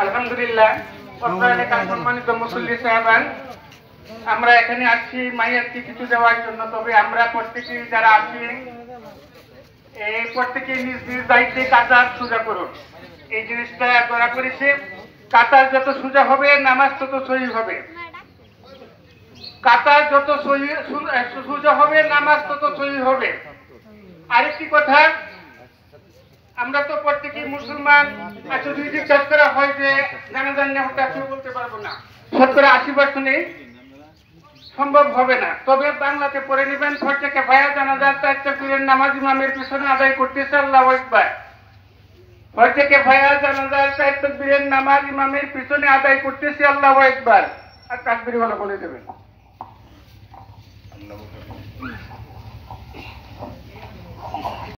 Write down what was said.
আলহামদুলিল্লাহ, সম্মানিত মুসল্লি সাহেবান, আমরা এখানে আসছি মাইয়াতকে কিছু দেওয়ার জন্য। তবে আমরা প্রত্যেকেই যারা আছি এই প্রত্যেকে নিজ নিজ দায়িত্বে কাতার সোজা করুন। এই জিনিসটা করা করেছে, কাতার যত সোজা হবে নামাজ তত সহি হবে। কাতার যত সোজা হবে নামাজ তত সহি হবে। আরেকটি কথা, আমরা তো প্রত্যেকেই মুসলমান। আচ্ছা, যদি জিজ্ঞাসা করা হয় যে জানাজার নেওয়াটা কেউ বলতে পারবো না, শতকরা 80% সম্ভব হবে না। তবে বাংলাতে পড়ে নেবেন, ফরজে কিফায়া জানাজার 4 তাকবীরের নামাজ ইমামের পিছনে আদায় করতেছে আল্লাহু আকবার। ফরজে কিফায়া জানাজার 4 তাকবীরের নামাজ ইমামের পিছনে আদায় করতেছে আল্লাহু আকবার। আর তাকবীর বলে দেবেন।